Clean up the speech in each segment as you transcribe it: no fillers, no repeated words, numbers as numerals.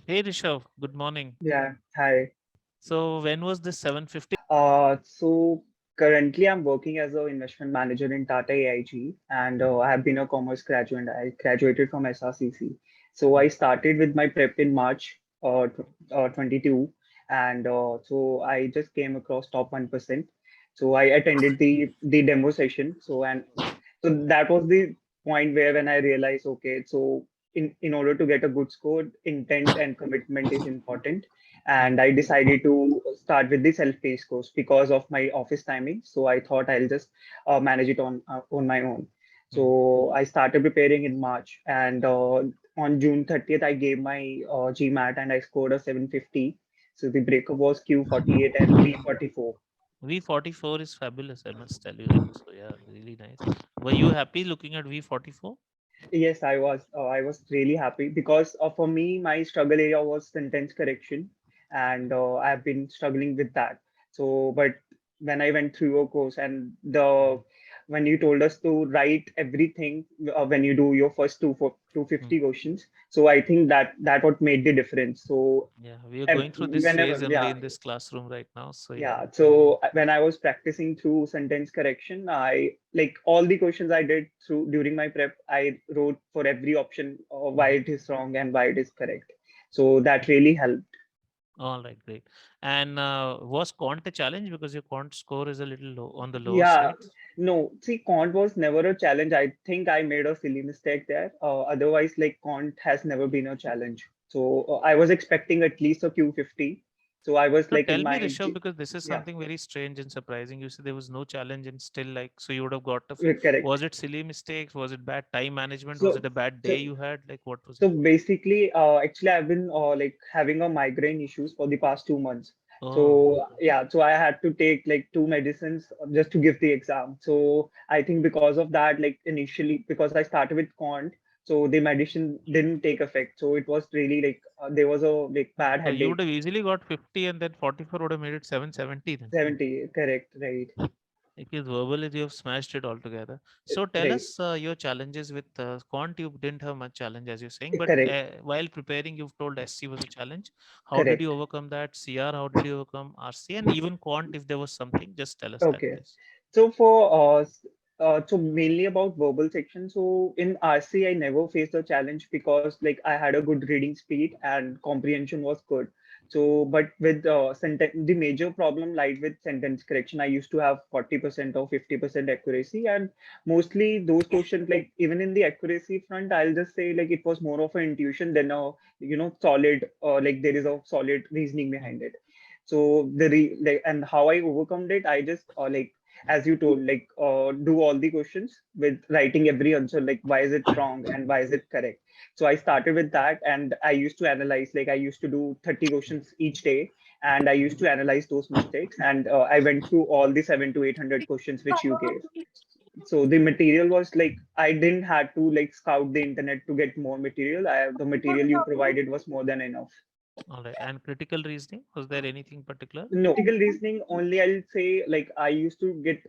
Hey Rishav, good morning. Yeah, hi. So when was this 750? So currently I'm working as an investment manager in Tata AIG, and I have been a commerce graduate. I graduated from SRCC. So I started with my prep in March 22, and so I just came across top 1%. So I attended the demo session. So that was the point where when I realized, okay, so in order to get a good score, intent and commitment is important, and I decided to start with the self-paced course because of my office timing. So I thought I'll just manage it on my own. So I started preparing in March, and on June 30th, I gave my GMAT and I scored a 750. So the breakup was Q48 and V44. V44 is fabulous, I must tell you. Like, so yeah, really nice. Were you happy looking at V44? Yes, I was. I was really happy because for me, my struggle area was sentence correction, and I've been struggling with that. So, but when I went through your course and the when you told us to write everything when you do your first 250 questions, so I think that what made the difference. So, Yeah, we are going through this phase whenever, only yeah, in this classroom right now. So yeah. yeah, so when I was practicing through sentence correction, I like all the questions I did through during my prep, I wrote for every option why Mhm. it is wrong and why it is correct. So that really helped. All right, great. And was quant a challenge because your quant score is a little low on the lower Yeah, side? no, see, Quant was never a challenge. I think I made a silly mistake there. Otherwise, like Quant has never been a challenge. So I was expecting at least a Q50. So I was So like in tell me, my, Rishabh, because this is yeah, something very strange and surprising. You said there was no challenge and still like, so you would have got correct. was it silly mistakes? Was it bad time management? Was So, it a bad so day you had? Like, what was it? So basically, actually, I've been like having a migraine issues for the past 2 months. Oh, So yeah, so I had to take like two medicines just to give the exam. So I think because of that, like initially, because I started with Quant, so the medicine didn't take effect. So it was really like there was a like bad so you would headache. have easily got 50 and then 44 would have made it 770 then. 70, correct, right, Because verbally you have smashed it altogether. So tell right, us your challenges with quant. You didn't have much challenge as you're saying, but correct, while preparing, you've told SC was a challenge. How did you correct. overcome that? CR, how did you overcome RC? And even quant, if there was something, just tell us that, Okay. please. So so mainly about verbal section. So in RC, I never faced a challenge because like I had a good reading speed and comprehension was good. So, but with sentence, the major problem lied with sentence correction. I used to have 40% or 50% accuracy, and mostly those questions, like even in the accuracy front, I'll just say like it was more of an intuition than a solid like there is a solid reasoning Mm, behind it. So like, and how I overcome it, I just like as you told, like do all the questions with writing every answer, like why is it wrong and why is it correct. So I started with that, and I used to analyze, like I used to do 30 questions each day, and I used to analyze those mistakes, and I went through all the 700 to 800 questions which you gave. So the material was like I didn't have to like scout the internet to get more material. The material you provided was more than enough. all right. And critical reasoning, was there anything particular? No, critical reasoning only I'll say like I used to get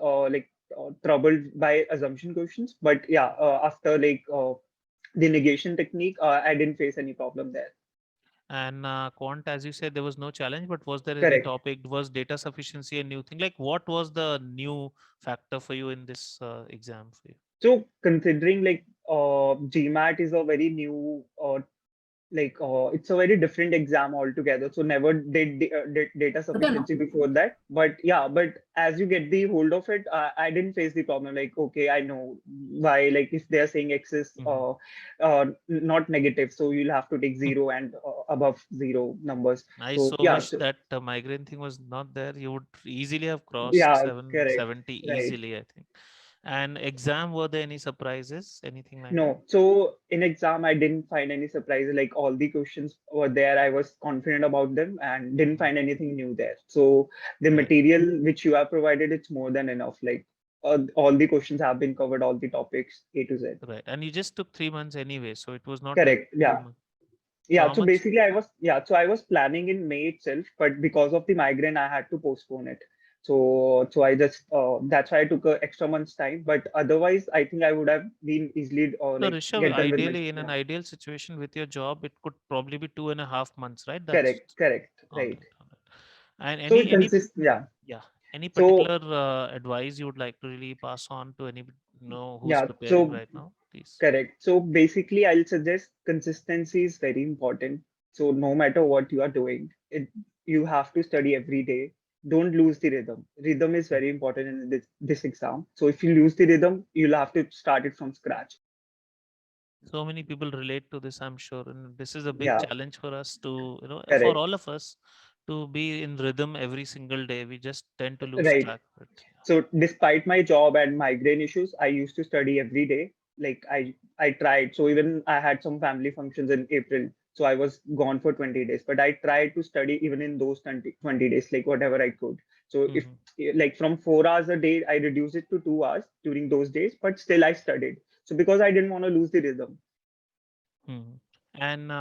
troubled by assumption questions, but yeah, after like the negation technique, I didn't face any problem there. And quant, as you said, there was no challenge, but was there any Correct. topic? Was data sufficiency a new thing? Like, what was the new factor for you in this exam for you? So considering like GMAT is a very new it's a very different exam altogether, so never did data sufficiency before that, but yeah, but as you get the hold of it, I didn't face the problem, like okay, I know why, like if they're saying x is Mhm. not negative, so you'll have to take zero and above zero numbers. I So so yeah, wish so, that migraine thing was not there. You would easily have crossed yeah, correct, 770 right. easily, I think. And exam, were there any surprises? Anything like that? No, so in exam, I didn't find any surprises. Like all the questions were there. I was confident about them and didn't Mhm. find anything new there. So the Right, material which you have provided, it's more than enough. Like all the questions have been covered, all the topics A to Z. right. And you just took 3 months anyway, so it was not like Correct. two Yeah. months. So Yeah. how So much? basically, I was planning in May itself, but because of the migraine, I had to postpone it. So I just that's why I took a extra month's time. But otherwise, I think I would have been easily or So like Rishabh, get done with my ideally, in an yeah. ideal situation with your job, it could probably be 2.5 months, right? That's Correct, all right. right. All right. And So it any consists, yeah. yeah, any So particular advice you would like to really pass on to any who's yeah, preparing so right now, please? correct. So basically, I'll suggest consistency is very important. So no matter what you are doing, you have to study every day. Don't lose the rhythm. Rhythm is very important in this exam. So if you lose the rhythm, you'll have to start it from scratch. So many people relate to this, I'm sure, and this is a big Yeah, challenge for us to, for correct. all of us to be in rhythm every single day. We just tend to lose Right. track of it. So despite my job and migraine issues, I used to study every day. Like I tried. So even I had some family functions in April. So I was gone for 20 days, but I tried to study even in those 20 days, like whatever I could. So if Hmm. like from 4 hours a day, I reduced it to 2 hours during those days, but still I studied. So because I didn't want to lose the rhythm. Hmm. And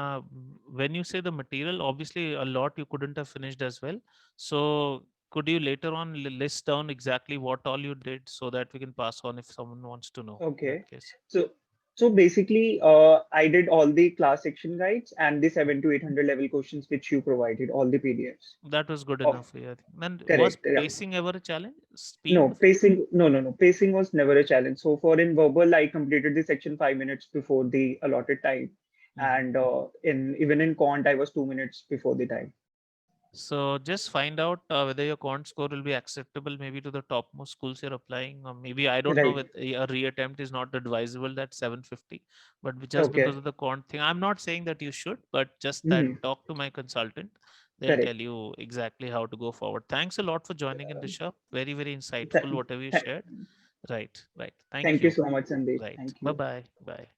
when you say the material, obviously a lot you couldn't have finished as well. So could you later on list down exactly what all you did so that we can pass on if someone wants to know in Okay. that case? So so basically, I did all the class section guides and the 7 to 800 level questions which you provided, all the PDFs. That was good Of enough for you, I think. Then was correct. Yeah. pacing ever a challenge? Speed? No, pacing. No. Pacing was never a challenge. So for in verbal, I completed the section 5 minutes before the allotted time, Mhm. and in even in quant, I was 2 minutes before the time. So just find out whether your quant score will be acceptable, maybe to the topmost schools you're applying, or maybe I don't know. Right. With a reattempt is not advisable. That 750, but just because Okay. of the quant thing, I'm not saying that you should, but just that Hmm. talk to my consultant. They'll tell Correct. you exactly how to go forward. Thanks a lot for joining in, Um, Rishabh. Very, very th- insightful, whatever you th- shared. Right, right. Thank Thank you you. so much, Sandeep. Right. Thank Bye you. bye. Bye.